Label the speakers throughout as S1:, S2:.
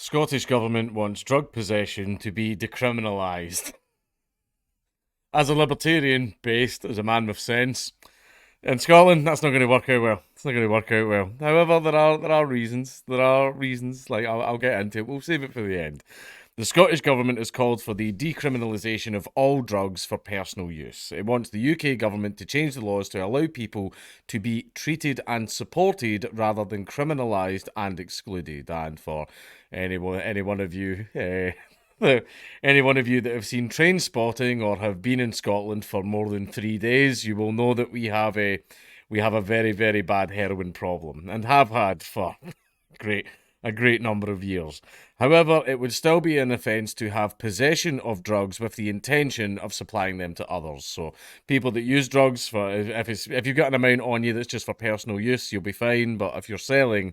S1: Scottish Government wants drug possession to be decriminalised. As a Libertarian, based as a man with sense, in Scotland, that's not going to work out well. It's not going to work out well. However, there are reasons. There are reasons. Like I'll get into it. We'll save it for the end. The Scottish Government has called for the decriminalisation of all drugs for personal use. It wants the UK Government to change the laws to allow people to be treated and supported rather than criminalised and excluded. And for any one of you, any one of you that have seen Train Spotting or have been in Scotland for more than 3 days, you will know that we have a very, very bad heroin problem and have had for a great number of years. However, it would still be an offence to have possession of drugs with the intention of supplying them to others. So people that use drugs, for if you've got an amount on you that's just for personal use, you'll be fine. But if you're selling,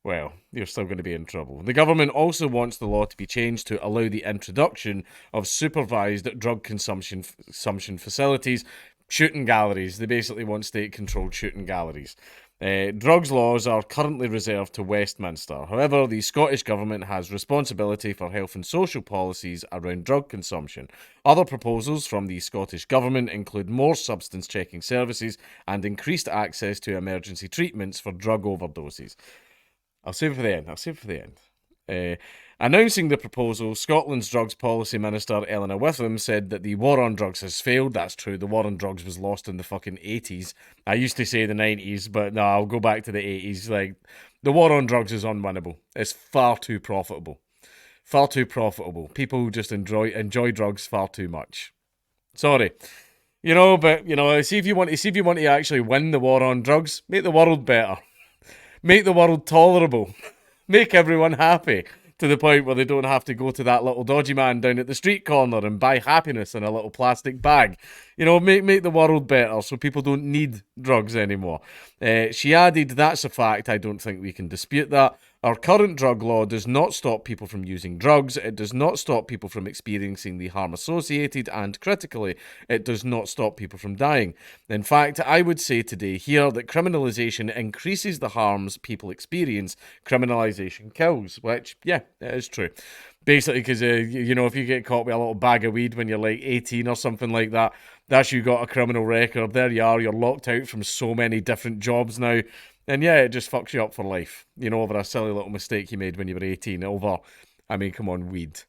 S1: well, you're still going to be in trouble. The government also wants the law to be changed to allow the introduction of supervised drug consumption facilities, shooting galleries. They basically want state-controlled shooting galleries. Drugs laws are currently reserved to Westminster. However, the Scottish Government has responsibility for health and social policies around drug consumption. Other proposals from the Scottish Government include more substance checking services and increased access to emergency treatments for drug overdoses. I'll save it for the end. Announcing the proposal, Scotland's Drugs Policy Minister Eleanor Witham said that the war on drugs has failed. That's true. The war on drugs was lost in the fucking 80s. I used to say the 90s, but no, I'll go back to the 80s. Like, the war on drugs is unwinnable. It's far too profitable. Far too profitable. People just enjoy drugs far too much. Sorry. See if you want to actually win the war on drugs, make the world better. Make the world tolerable. Make everyone happy. To the point where they don't have to go to that little dodgy man down at the street corner and buy happiness in a little plastic bag. Make the world better so people don't need drugs anymore. She added, that's a fact, I don't think we can dispute that. Our current drug law does not stop people from using drugs, it does not stop people from experiencing the harm associated, and critically, it does not stop people from dying. In fact, I would say today here that criminalisation increases the harms people experience, criminalisation kills, which, yeah, it is true. Basically, because, if you get caught with a little bag of weed when you're like 18 or something like that, that's you got a criminal record, there you are, you're locked out from so many different jobs now. And yeah, it just fucks you up for life, over a silly little mistake you made when you were 18. Come on, weed.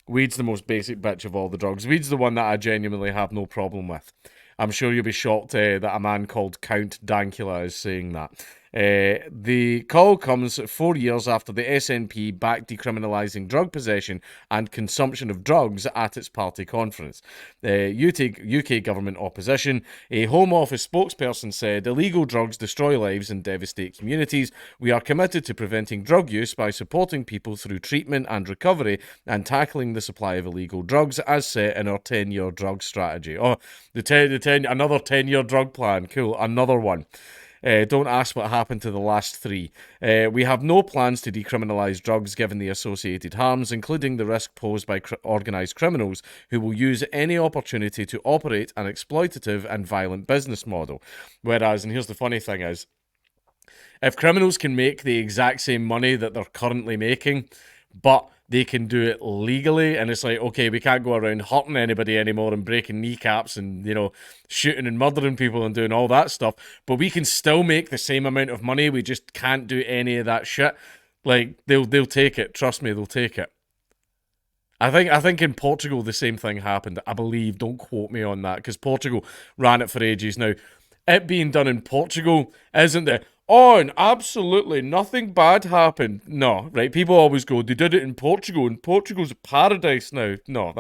S1: Weed's the most basic bitch of all the drugs. Weed's the one that I genuinely have no problem with. I'm sure you'll be shocked that a man called Count Dankula is saying that. The call comes 4 years after the SNP backed decriminalising drug possession and consumption of drugs at its party conference. UK government opposition. A Home Office spokesperson said, illegal drugs destroy lives and devastate communities. We are committed to preventing drug use by supporting people through treatment and recovery and tackling the supply of illegal drugs as set in our 10-year drug strategy. Oh, another 10-year drug plan. Cool, another one. Don't ask what happened to the last 3. We have no plans to decriminalise drugs given the associated harms, including the risk posed by organised criminals who will use any opportunity to operate an exploitative and violent business model. Whereas, and here's the funny thing is, if criminals can make the exact same money that they're currently making, but they can do it legally, and it's like, okay, we can't go around hurting anybody anymore and breaking kneecaps and, shooting and murdering people and doing all that stuff, but we can still make the same amount of money, we just can't do any of that shit. Like, they'll take it. Trust me, they'll take it. I think in Portugal the same thing happened. I believe, don't quote me on that, because Portugal ran it for ages. Now, it being done in Portugal isn't the, oh, and absolutely nothing bad happened. No, right? People always go, they did it in Portugal, and Portugal's a paradise now. No,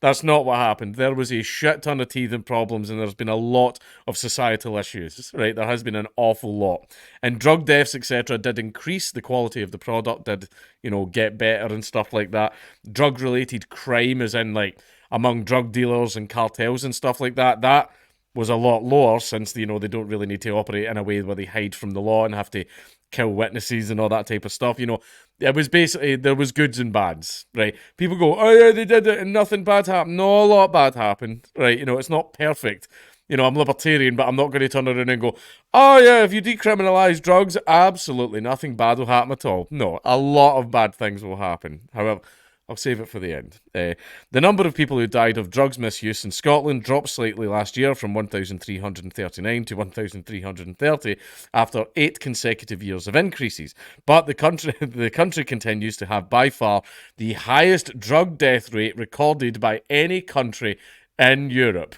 S1: that's not what happened. There was a shit ton of teething problems, and there's been a lot of societal issues, right? There has been an awful lot. And drug deaths, etc., did increase. The quality of the product did, get better and stuff like that. Drug-related crime, as in, like, among drug dealers and cartels and stuff like that, that was a lot lower since, they don't really need to operate in a way where they hide from the law and have to kill witnesses and all that type of stuff. It was basically, there was goods and bads, right? People go, oh yeah, they did it and nothing bad happened. No, a lot bad happened, right? It's not perfect. You know, I'm libertarian, but I'm not going to turn around and go, oh yeah, if you decriminalise drugs, absolutely nothing bad will happen at all. No, a lot of bad things will happen. However, I'll save it for the end. The number of people who died of drugs misuse in Scotland dropped slightly last year from 1,339 to 1,330 after 8 consecutive years of increases. But the country continues to have by far the highest drug death rate recorded by any country in Europe.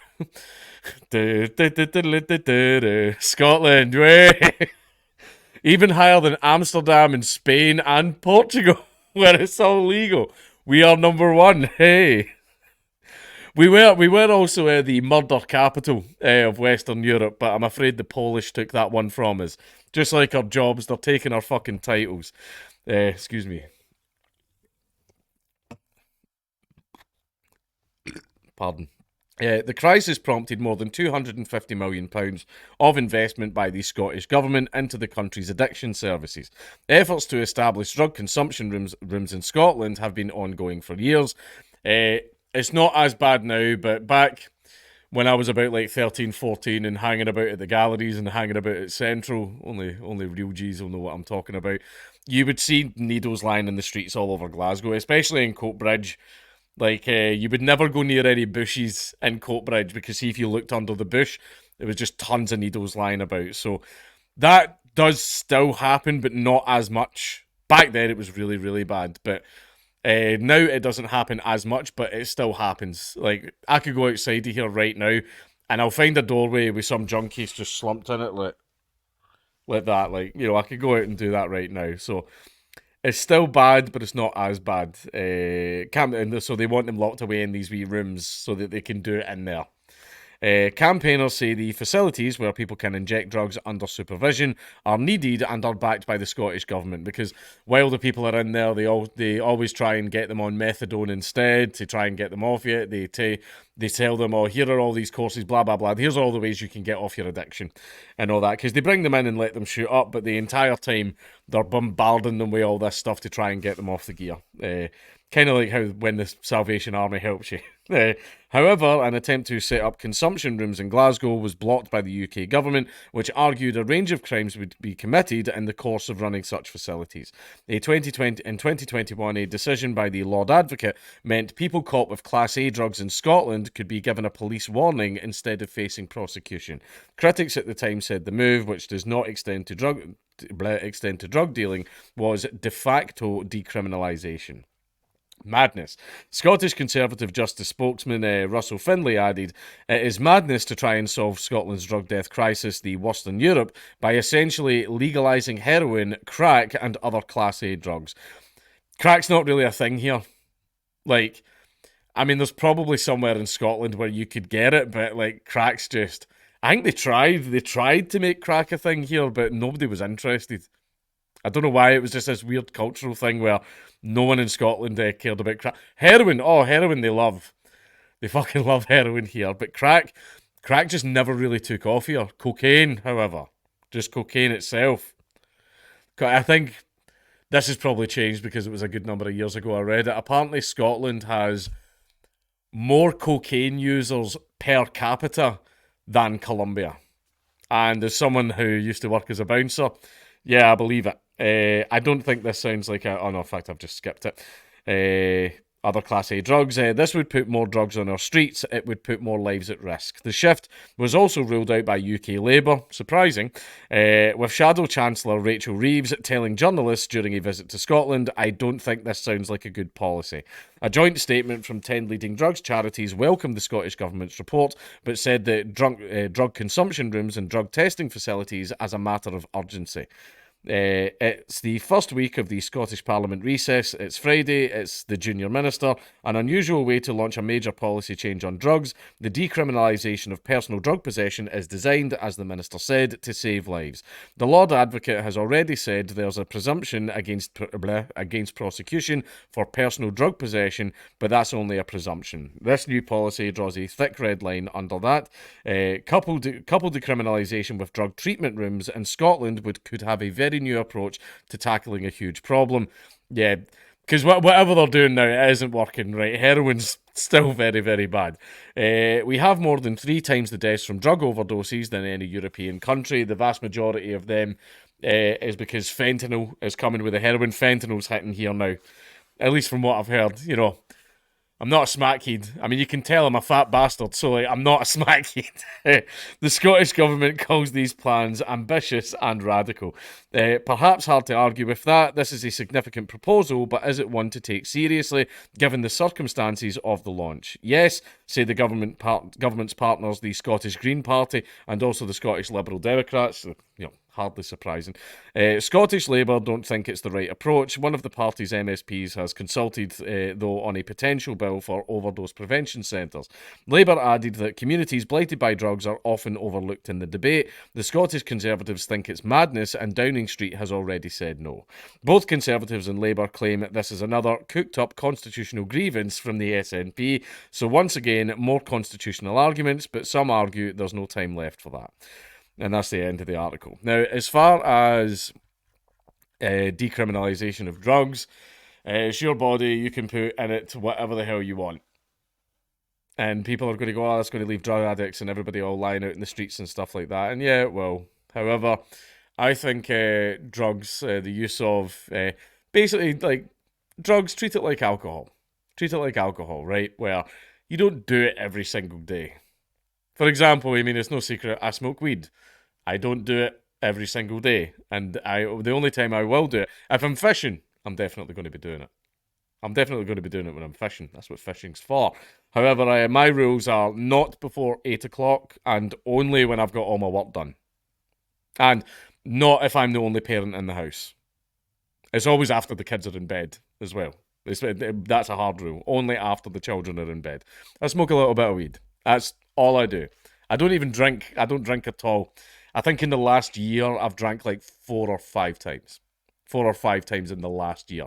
S1: Scotland, even higher than Amsterdam and Spain and Portugal, where it's all legal. We are number one. Hey, we were also the murder capital of Western Europe, but I'm afraid the Polish took that one from us. Just like our jobs, they're taking our fucking titles. Excuse me. Pardon. The crisis prompted more than £250 million of investment by the Scottish Government into the country's addiction services. Efforts to establish drug consumption rooms in Scotland have been ongoing for years. It's not as bad now, but back when I was about like 13, 14 and hanging about at the galleries and hanging about at Central, only real G's will know what I'm talking about, you would see needles lying in the streets all over Glasgow, especially in Coatbridge. Like, you would never go near any bushes in Coatbridge because see if you looked under the bush, there was just tons of needles lying about. So that does still happen, but not as much. Back then it was really, really bad. But now it doesn't happen as much, but it still happens. Like, I could go outside of here right now and I'll find a doorway with some junkies just slumped in it like that. Like, you know, I could go out and do that right now. So it's still bad, but it's not as bad. So they want them locked away in these wee rooms so that they can do it in there. Campaigners say the facilities where people can inject drugs under supervision are needed and are backed by the Scottish Government because while the people are in there, they always try and get them on methadone instead to try and get them off it. They tell them, oh, here are all these courses, blah, blah, blah. Here's all the ways you can get off your addiction and all that because they bring them in and let them shoot up, but the entire time they're bombarding them with all this stuff to try and get them off the gear. Kind of like how when the Salvation Army helps you. However, an attempt to set up consumption rooms in Glasgow was blocked by the UK government, which argued a range of crimes would be committed in the course of running such facilities. In 2021, a decision by the Lord Advocate meant people caught with Class A drugs in Scotland could be given a police warning instead of facing prosecution. Critics at the time said the move, which does not extend to drug dealing, was de facto decriminalisation. Madness. Scottish Conservative Justice spokesman Russell Finlay added, it is madness to try and solve Scotland's drug death crisis, the worst in Europe, by essentially legalising heroin, crack and other Class A drugs. Crack's not really a thing here. Like, I mean, there's probably somewhere in Scotland where you could get it, but like, crack's just... I think they tried to make crack a thing here, but nobody was interested. I don't know why, it was just this weird cultural thing where no one in Scotland cared about crack. Heroin they love. They fucking love heroin here. But crack just never really took off here. Cocaine, however, just cocaine itself. I think this has probably changed because it was a good number of years ago I read it. Apparently Scotland has more cocaine users per capita than Colombia. And as someone who used to work as a bouncer, yeah, I believe it. I don't think this sounds like a... Oh, no, in fact, I've just skipped it. Other Class A drugs. This would put more drugs on our streets. It would put more lives at risk. The shift was also ruled out by UK Labour, surprising, with Shadow Chancellor Rachel Reeves telling journalists during a visit to Scotland, I don't think this sounds like a good policy. A joint statement from 10 leading drugs charities welcomed the Scottish Government's report, but said that drug consumption rooms and drug testing facilities as a matter of urgency. It's the first week of the Scottish Parliament recess. It's Friday. It's the junior minister. An unusual way to launch a major policy change on drugs. The decriminalisation of personal drug possession is designed, as the minister said, to save lives. The Lord Advocate has already said there's a presumption against prosecution for personal drug possession, but that's only a presumption. This new policy draws a thick red line under that. Couple decriminalisation with drug treatment rooms in Scotland could have a very new approach to tackling a huge problem. Yeah, Because whatever they're doing now, it isn't working, right? Heroin's still very, very bad. We have more than 3 times the deaths from drug overdoses than any European country. The vast majority of them is because fentanyl is coming with the heroin. Fentanyl's hitting here now, at least from what I've heard. You know, I'm not a smackhead. I mean, you can tell I'm a fat bastard, so like, I'm not a smackhead. The Scottish Government calls these plans ambitious and radical. Perhaps hard to argue with that. This is a significant proposal, but is it one to take seriously, given the circumstances of the launch? Yes, say the government's partners, the Scottish Green Party, and also the Scottish Liberal Democrats. You know, hardly surprising. Scottish Labour don't think it's the right approach. One of the party's MSPs has consulted, though, on a potential bill for overdose prevention centres. Labour added that communities blighted by drugs are often overlooked in the debate. The Scottish Conservatives think it's madness, and Downing Street has already said no. Both Conservatives and Labour claim that this is another cooked-up constitutional grievance from the SNP. So once again, more constitutional arguments, but some argue there's no time left for that. And that's the end of the article. Now, as far as decriminalisation of drugs, it's your body, you can put in it whatever the hell you want. And people are going to go, oh, that's going to leave drug addicts and everybody all lying out in the streets and stuff like that. And yeah, it will. However, I think drugs, the use of, basically, like, drugs, treat it like alcohol. Treat it like alcohol, right? Where you don't do it every single day. For example, I mean, it's no secret, I smoke weed. I don't do it every single day. And the only time I will do it, if I'm fishing, I'm definitely going to be doing it. I'm definitely going to be doing it when I'm fishing. That's what fishing's for. However, my rules are not before 8 o'clock and only when I've got all my work done. And not if I'm the only parent in the house. It's always after the kids are in bed as well. That's a hard rule. Only after the children are in bed. I smoke a little bit of weed. That's all I do. I don't even drink. I don't drink at all. I think in the last year, I've drank like 4 or 5 times. 4 or 5 times in the last year.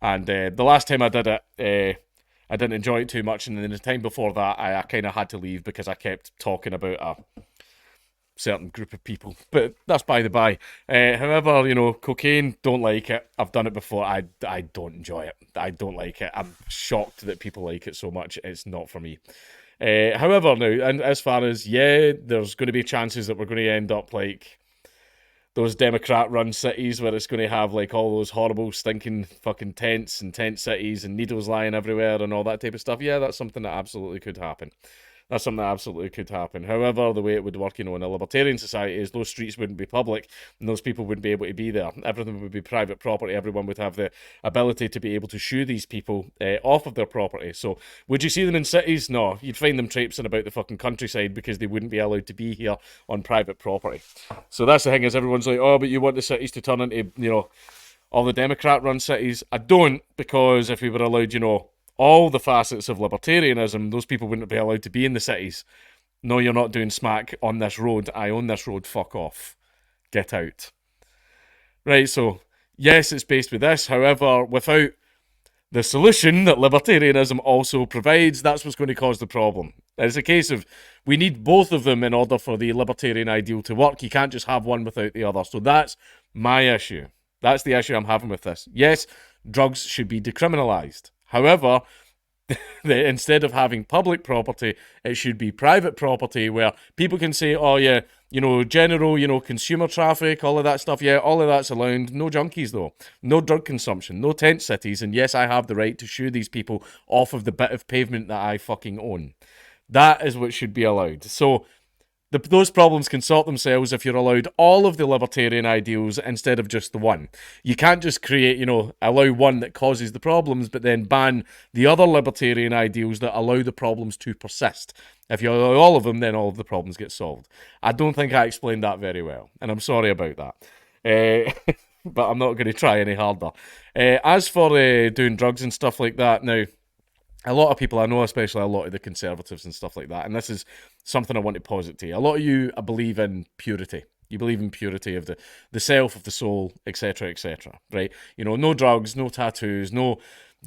S1: And the last time I did it, I didn't enjoy it too much. And then the time before that, I kind of had to leave because I kept talking about a certain group of people. But that's by the by. However, you know, cocaine, don't like it. I've done it before. I don't enjoy it. I don't like it. I'm shocked that people like it so much. It's not for me. However, now, and as far as, yeah, there's going to be chances that we're going to end up like those Democrat-run cities where it's going to have like all those horrible, stinking fucking tents and tent cities and needles lying everywhere and all that type of stuff. Yeah, that's something that absolutely could happen. That's something that absolutely could happen. However, the way it would work, you know, in a libertarian society is those streets wouldn't be public and those people wouldn't be able to be there. Everything would be private property. Everyone would have the ability to be able to shoo these people off of their property. So would you see them in cities? No. You'd find them traipsing about the fucking countryside because they wouldn't be allowed to be here on private property. So that's the thing, is everyone's like, oh, but you want the cities to turn into, you know, all the Democrat-run cities. I don't, because if we were allowed, you know, all the facets of libertarianism, those people wouldn't be allowed to be in the cities. No, you're not doing smack on this road. I own this road. Fuck off. Get out. Right, so, yes, it's based with this. However, without the solution that libertarianism also provides, that's what's going to cause the problem. It's a case of, we need both of them in order for the libertarian ideal to work. You can't just have one without the other. So that's my issue. That's the issue I'm having with this. Yes, drugs should be decriminalized. However, instead of having public property, it should be private property where people can say, oh yeah, you know, general, you know, consumer traffic, all of that stuff, yeah, all of that's allowed. No junkies though. No drug consumption, no tent cities, and yes, I have the right to shoo these people off of the bit of pavement that I fucking own. That is what should be allowed. So those problems can sort themselves if you're allowed all of the libertarian ideals instead of just the one. You can't just create, you know, allow one that causes the problems, but then ban the other libertarian ideals that allow the problems to persist. If you allow all of them, then all of the problems get solved. I don't think I explained that very well, and I'm sorry about that. But I'm not going to try any harder. As for doing drugs and stuff like that, now, a lot of people I know, especially a lot of the conservatives and stuff like that, and this is something I want to posit to you. A lot of you believe in purity. You believe in purity of the self, of the soul, etc., right? You know, no drugs, no tattoos, no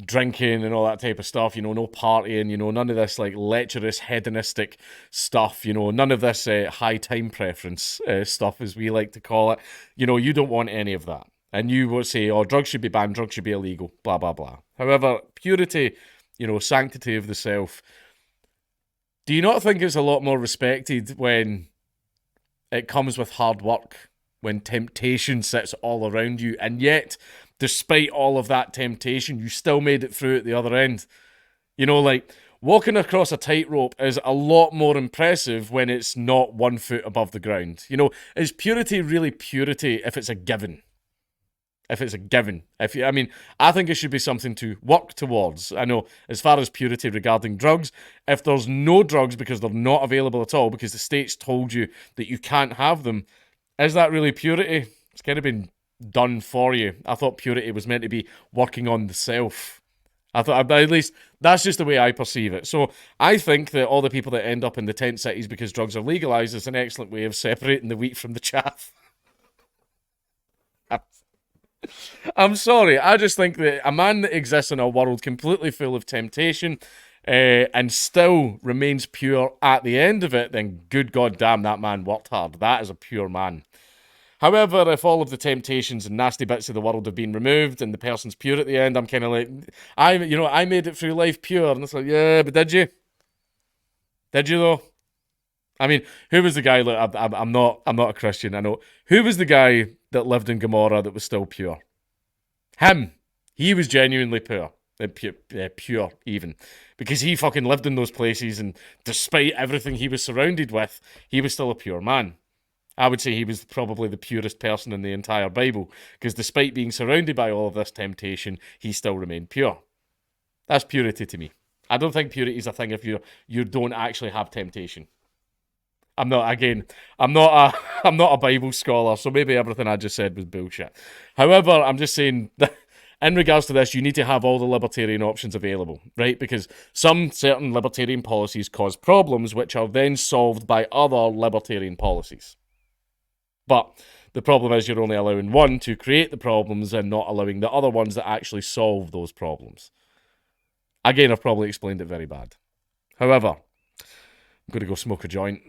S1: drinking and all that type of stuff, you know, no partying, you know, none of this like lecherous, hedonistic stuff, you know, none of this high time preference stuff, as we like to call it. You know, you don't want any of that. And you would say, oh, drugs should be banned, drugs should be illegal, blah, blah, blah. However, purity, sanctity of the self, do you not think it's a lot more respected when it comes with hard work, when temptation sits all around you, and yet, despite all of that temptation, you still made it through at the other end? Like, walking across a tightrope is a lot more impressive when it's not 1 foot above the ground. Is purity really purity if it's a given? If it's a given. I think it should be something to work towards. I know, as far as purity regarding drugs, if there's no drugs because they're not available at all, because the state's told you that you can't have them, is that really purity? It's kind of been done for you. I thought purity was meant to be working on the self. I thought, at least, that's just the way I perceive it. So I think that all the people that end up in the tent cities because drugs are legalised is an excellent way of separating the wheat from the chaff. I'm sorry, I just think that a man that exists in a world completely full of temptation and still remains pure at the end of it, then good goddamn, that man worked hard. That is a pure man. However, if all of the temptations and nasty bits of the world have been removed and the person's pure at the end, I'm kind of like, I made it through life pure. And it's like, yeah, but did you? Did you though? Who was the guy? Look, I'm not a Christian. I know. Who was the guy that lived in Gomorrah that was still pure? Him. He was genuinely pure. Pure, even. Because he fucking lived in those places, and despite everything he was surrounded with, he was still a pure man. I would say he was probably the purest person in the entire Bible, because despite being surrounded by all of this temptation, he still remained pure. That's purity to me. I don't think purity is a thing if you don't actually have temptation. I'm not a Bible scholar, so maybe everything I just said was bullshit. However, I'm just saying that in regards to this, you need to have all the libertarian options available, right? Because some certain libertarian policies cause problems, which are then solved by other libertarian policies. But the problem is you're only allowing one to create the problems and not allowing the other ones that actually solve those problems. Again, I've probably explained it very bad. However, I'm going to go smoke a joint.